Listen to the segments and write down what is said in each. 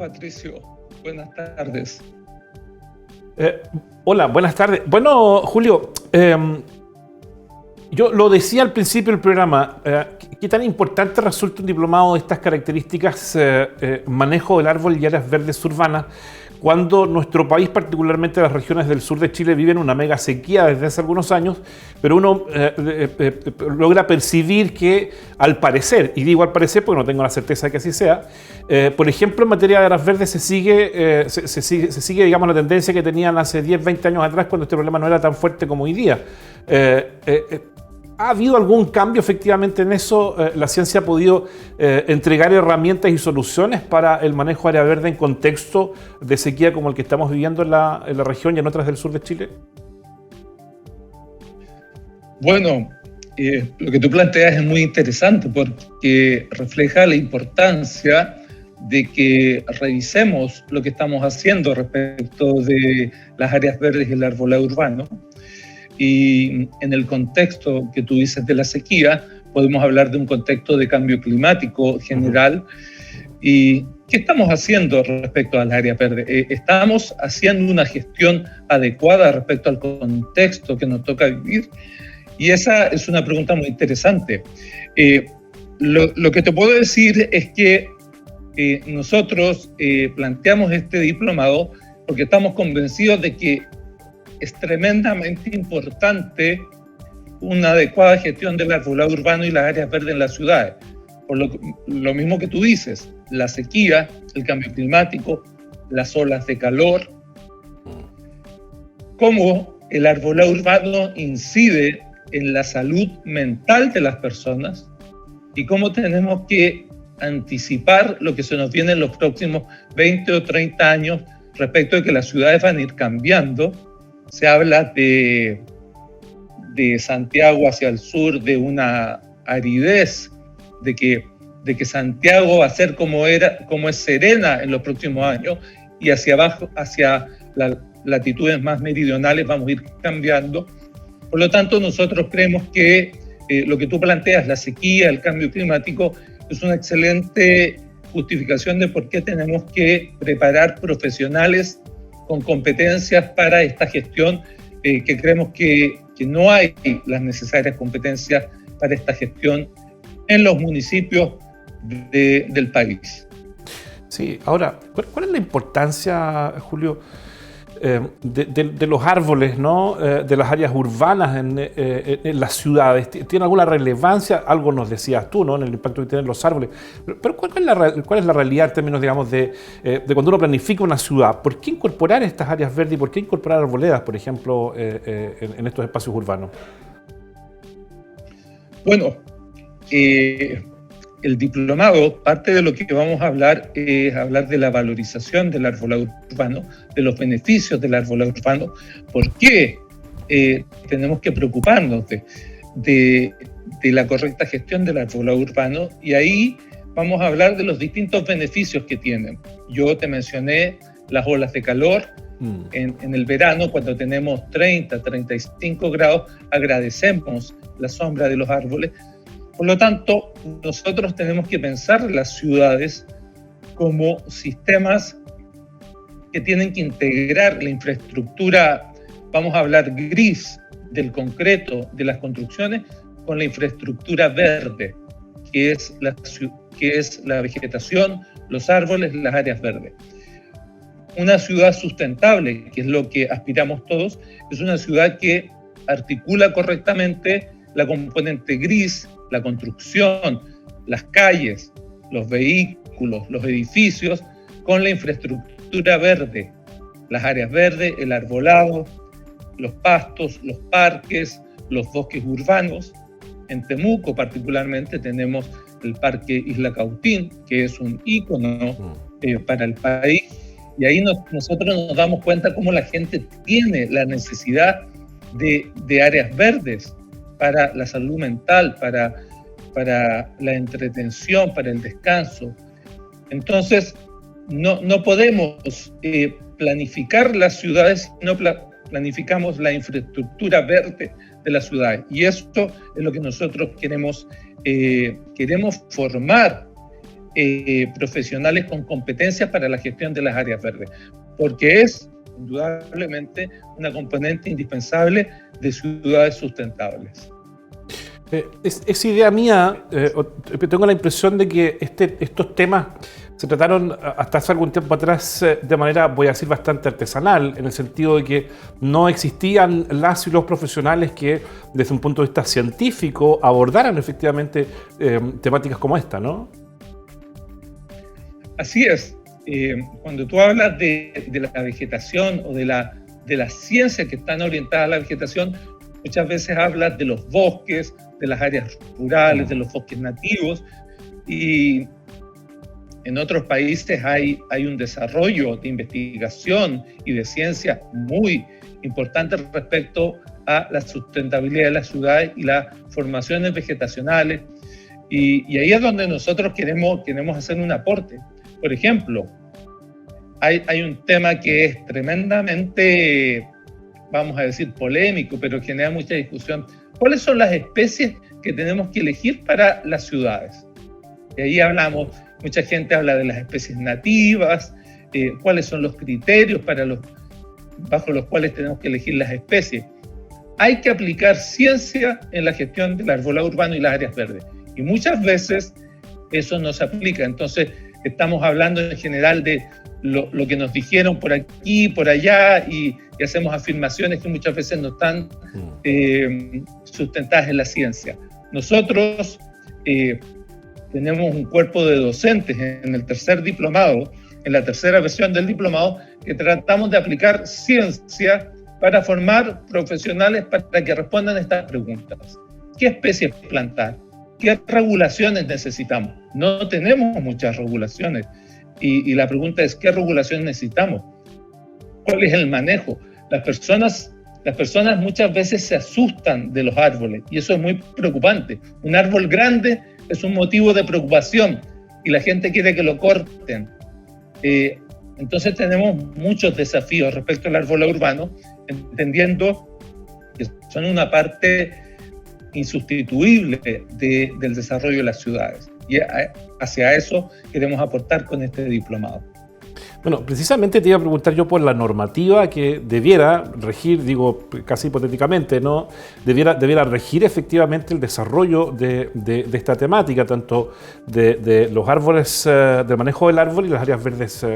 Patricio. Buenas tardes. Hola, buenas tardes. Bueno, Julio, yo lo decía al principio del programa, ¿qué tan importante resulta un diplomado de estas características, manejo del árbol y áreas verdes urbanas, cuando nuestro país, particularmente las regiones del sur de Chile, viven una mega sequía desde hace algunos años, pero uno logra percibir que, al parecer, y digo al parecer porque no tengo la certeza de que así sea, por ejemplo, en materia de áreas verdes se sigue, digamos, la tendencia que tenían hace 10, 20 años atrás, cuando este problema no era tan fuerte como hoy día. ¿Ha habido algún cambio efectivamente en eso? ¿La ciencia ha podido entregar herramientas y soluciones para el manejo de área verde en contexto de sequía como el que estamos viviendo en la región y en otras del sur de Chile? Bueno, lo que tú planteas es muy interesante porque refleja la importancia de que revisemos lo que estamos haciendo respecto de las áreas verdes y el arbolado urbano. Y en el contexto que tú dices de la sequía, podemos hablar de un contexto de cambio climático general. ¿Y qué estamos haciendo respecto a las áreas verdes? ¿Estamos haciendo una gestión adecuada respecto al contexto que nos toca vivir? Y esa es una pregunta muy interesante. Lo que te puedo decir es que nosotros planteamos este diplomado porque estamos convencidos de que es tremendamente importante una adecuada gestión del arbolado urbano y las áreas verdes en las ciudades. Por lo mismo que tú dices, la sequía, el cambio climático, las olas de calor, cómo el arbolado urbano incide en la salud mental de las personas y cómo tenemos que anticipar lo que se nos viene en los próximos 20 o 30 años respecto de que las ciudades van a ir cambiando. Se habla de Santiago hacia el sur, de una aridez, de que Santiago va a ser como es Serena en los próximos años, y hacia abajo, hacia las latitudes más meridionales, vamos a ir cambiando. Por lo tanto, nosotros creemos que lo que tú planteas, la sequía, el cambio climático, es una excelente justificación de por qué tenemos que preparar profesionales con competencias para esta gestión, que creemos que no hay las necesarias competencias para esta gestión en los municipios del país. Sí, ahora, ¿cuál es la importancia, Julio, de los árboles, ¿no? De las áreas urbanas en las ciudades? ¿Tiene alguna relevancia? Algo nos decías tú, ¿no? En el impacto que tienen los árboles. Pero ¿cuál es la realidad en términos, digamos, de cuando uno planifica una ciudad? ¿Por qué incorporar estas áreas verdes y por qué incorporar arboledas, por ejemplo, en estos espacios urbanos? Bueno, el diplomado, parte de lo que vamos a hablar es hablar de la valorización del arbolado urbano, de los beneficios del arbolado urbano, por qué tenemos que preocuparnos de la correcta gestión del arbolado urbano, y ahí vamos a hablar de los distintos beneficios que tienen. Yo te mencioné las olas de calor. En el verano, cuando tenemos 30, 35 grados, agradecemos la sombra de los árboles. Por lo tanto, nosotros tenemos que pensar las ciudades como sistemas que tienen que integrar la infraestructura, vamos a hablar gris, del concreto, de las construcciones, con la infraestructura verde, que es la vegetación, los árboles, las áreas verdes. Una ciudad sustentable, que es lo que aspiramos todos, es una ciudad que articula correctamente la componente gris, la construcción, las calles, los vehículos, los edificios, con la infraestructura verde, las áreas verdes, el arbolado, los pastos, los parques, los bosques urbanos. En Temuco particularmente tenemos el Parque Isla Cautín, que es un ícono para el país, y ahí nosotros nos damos cuenta cómo la gente tiene la necesidad de áreas verdes para la salud mental, para la entretención, para el descanso. Entonces, no podemos planificar las ciudades si no planificamos la infraestructura verde de las ciudades. Y esto es lo que nosotros queremos formar profesionales con competencias para la gestión de las áreas verdes, porque es indudablemente una componente indispensable de ciudades sustentables. Es idea mía, tengo la impresión de que estos temas se trataron hasta hace algún tiempo atrás de manera, voy a decir, bastante artesanal, en el sentido de que no existían las y los profesionales que, desde un punto de vista científico, abordaran efectivamente temáticas como esta, ¿no? Así es. Cuando tú hablas de la vegetación o de las ciencias que están orientadas a la vegetación, muchas veces hablas de los bosques, de las áreas rurales, de los bosques nativos, y en otros países hay un desarrollo de investigación y de ciencia muy importante respecto a la sustentabilidad de las ciudades y las formaciones vegetacionales, y ahí es donde nosotros queremos hacer un aporte. Por ejemplo, hay un tema que es tremendamente, vamos a decir, polémico, pero genera mucha discusión. ¿Cuáles son las especies que tenemos que elegir para las ciudades? Y ahí mucha gente habla de las especies nativas, cuáles son los criterios bajo los cuales tenemos que elegir las especies. Hay que aplicar ciencia en la gestión del arbolado urbano y las áreas verdes. Y muchas veces eso no se aplica. Entonces, estamos hablando en general de lo que nos dijeron por aquí, por allá, y hacemos afirmaciones que muchas veces no están sustentadas en la ciencia. Nosotros tenemos un cuerpo de docentes en el tercer diplomado, en la tercera versión del diplomado, que tratamos de aplicar ciencia para formar profesionales para que respondan a estas preguntas. ¿Qué especies plantar? ¿Qué regulaciones necesitamos? No tenemos muchas regulaciones. Y la pregunta es, ¿qué regulaciones necesitamos? ¿Cuál es el manejo? Las personas muchas veces se asustan de los árboles y eso es muy preocupante. Un árbol grande es un motivo de preocupación y la gente quiere que lo corten. Entonces tenemos muchos desafíos respecto al arbolado urbano, entendiendo que son una parte insustituible del desarrollo de las ciudades. Y hacia eso queremos aportar con este diplomado. Bueno, precisamente te iba a preguntar yo por la normativa que debiera regir, digo casi hipotéticamente, ¿no? Debiera regir efectivamente el desarrollo de esta temática, tanto de los árboles, del manejo del árbol y las áreas verdes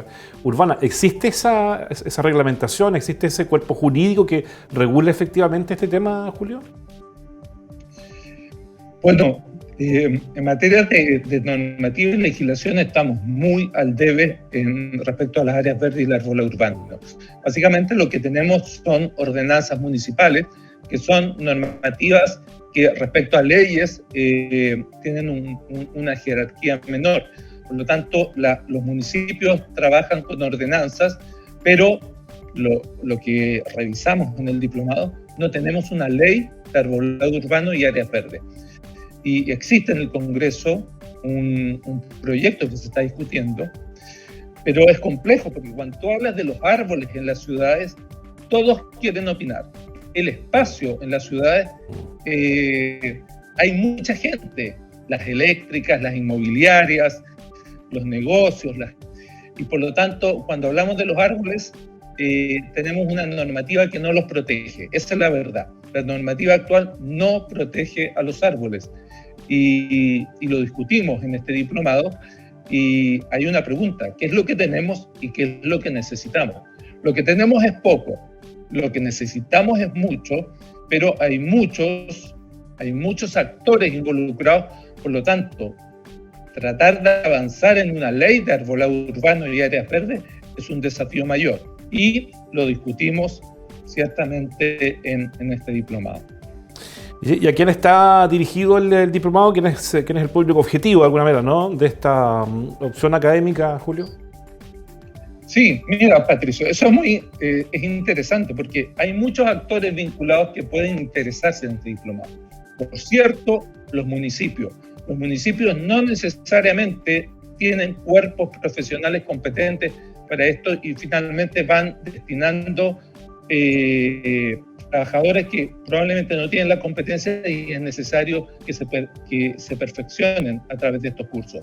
urbanas. ¿Existe esa reglamentación, existe ese cuerpo jurídico que regule efectivamente este tema, Julio? Bueno, en materia de normativa y legislación estamos muy al debe respecto a las áreas verdes y el arbolado urbano. Básicamente lo que tenemos son ordenanzas municipales, que son normativas que respecto a leyes tienen una jerarquía menor. Por lo tanto, los municipios trabajan con ordenanzas, pero lo que revisamos en el diplomado, no tenemos una ley de arbolado urbano y áreas verdes. Y existe en el Congreso un proyecto que se está discutiendo, pero es complejo porque cuando tú hablas de los árboles en las ciudades, todos quieren opinar. El espacio en las ciudades, hay mucha gente, las eléctricas, las inmobiliarias, los negocios, y por lo tanto, cuando hablamos de los árboles, tenemos una normativa que no los protege. Esa es la verdad. La normativa actual no protege a los árboles. Y lo discutimos en este diplomado y hay una pregunta: ¿qué es lo que tenemos y qué es lo que necesitamos? Lo que tenemos es poco, lo que necesitamos es mucho, pero hay muchos actores involucrados. Por lo tanto, tratar de avanzar en una ley de arbolado urbano y áreas verdes es un desafío mayor y lo discutimos ciertamente en este diplomado. ¿Y a quién está dirigido el diplomado? ¿Quién es el público objetivo, de alguna manera, ¿no?, de esta opción académica, Julio? Sí, mira, Patricio, eso es interesante porque hay muchos actores vinculados que pueden interesarse en este diplomado. Por cierto, los municipios. Los municipios no necesariamente tienen cuerpos profesionales competentes para esto y finalmente van destinando trabajadores que probablemente no tienen la competencia y es necesario que se perfeccionen a través de estos cursos.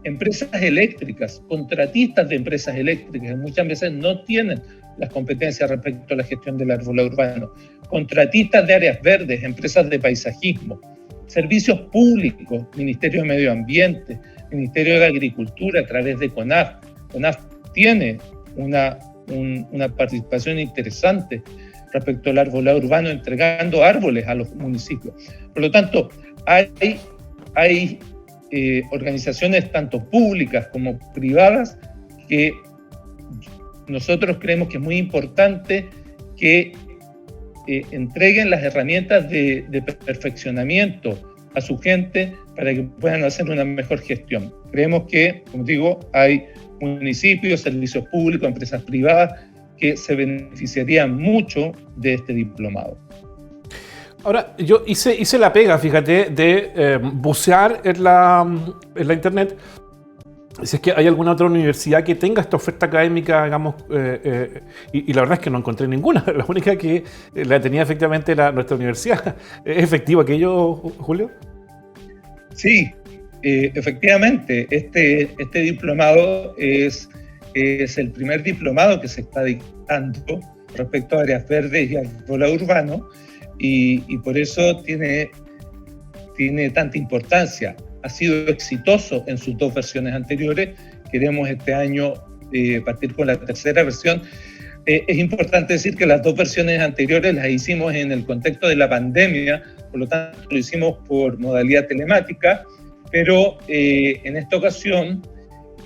empresas eléctricas, contratistas de empresas eléctricas, que muchas veces no tienen las competencias respecto a la gestión del arbolado urbano, contratistas de áreas verdes, empresas de paisajismo, servicios públicos, Ministerio de Medio Ambiente, Ministerio de Agricultura a través de CONAF. CONAF tiene una participación interesante respecto al arbolado urbano, entregando árboles a los municipios. Por lo tanto, hay organizaciones tanto públicas como privadas que nosotros creemos que es muy importante que entreguen las herramientas de perfeccionamiento a su gente para que puedan hacer una mejor gestión. Creemos que, como digo, hay municipios, servicios públicos, empresas privadas que se beneficiarían mucho de este diplomado. Ahora, yo hice la pega, fíjate, de bucear en la internet, si es que hay alguna otra universidad que tenga esta oferta académica, digamos, y la verdad es que no encontré ninguna. La única que la tenía efectivamente era nuestra universidad. ¿Es efectivo aquello, Julio? Sí, efectivamente. Este diplomado es el primer diplomado que se está dictando respecto a áreas verdes y arbolado urbano, y por eso tiene tanta importancia. Ha sido exitoso en sus dos versiones anteriores. Queremos este año partir con la tercera versión. Es importante decir que las dos versiones anteriores las hicimos en el contexto de la pandemia, por lo tanto lo hicimos por modalidad telemática, pero en esta ocasión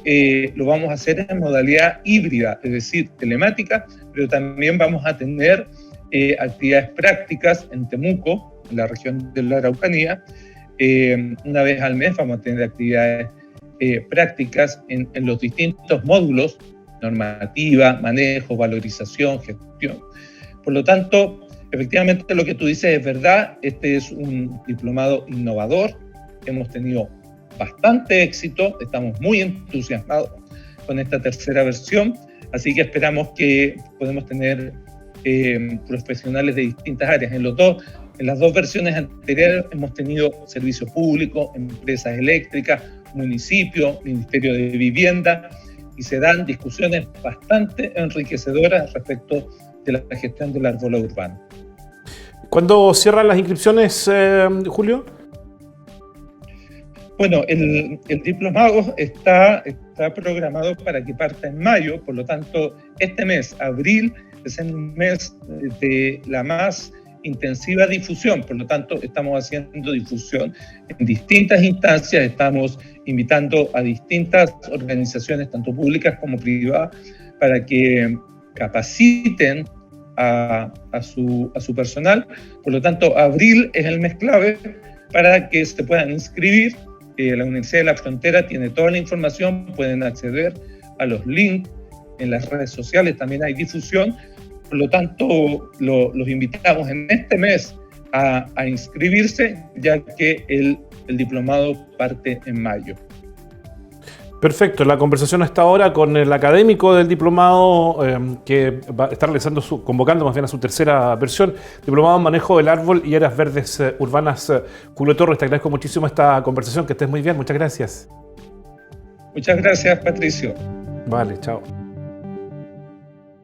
lo vamos a hacer en modalidad híbrida, es decir, telemática, pero también vamos a tener actividades prácticas en Temuco, en la región de la Araucanía. Una vez al mes vamos a tener actividades prácticas en los distintos módulos: normativa, manejo, valorización, gestión. Por lo tanto, efectivamente lo que tú dices es verdad. Este es un diplomado innovador. Hemos tenido bastante éxito, estamos muy entusiasmados con esta tercera versión, así que esperamos que podemos tener profesionales de distintas áreas. En las dos versiones anteriores hemos tenido servicio público, empresas eléctricas, municipio, Ministerio de Vivienda, y se dan discusiones bastante enriquecedoras respecto de la gestión del arbolado urbano. ¿Cuándo cierran las inscripciones, Julio? Bueno, el diplomado está programado para que parta en mayo, por lo tanto, este mes, abril, es el mes de la más intensiva difusión. Por lo tanto, estamos haciendo difusión en distintas instancias, estamos invitando a distintas organizaciones, tanto públicas como privadas, para que capaciten a su personal. Por lo tanto, abril es el mes clave para que se puedan inscribir. La Universidad de la Frontera tiene toda la información, pueden acceder a los links en las redes sociales, también hay difusión. Por lo tanto, los invitamos en este mes a inscribirse, ya que el diplomado parte en mayo. Perfecto, la conversación hasta ahora con el académico del diplomado que va a estar convocando más bien a su tercera versión, diplomado en manejo del árbol y áreas verdes urbanas. Julio Torres, te agradezco muchísimo esta conversación, que estés muy bien, muchas gracias. Muchas gracias, Patricio. Vale, chao.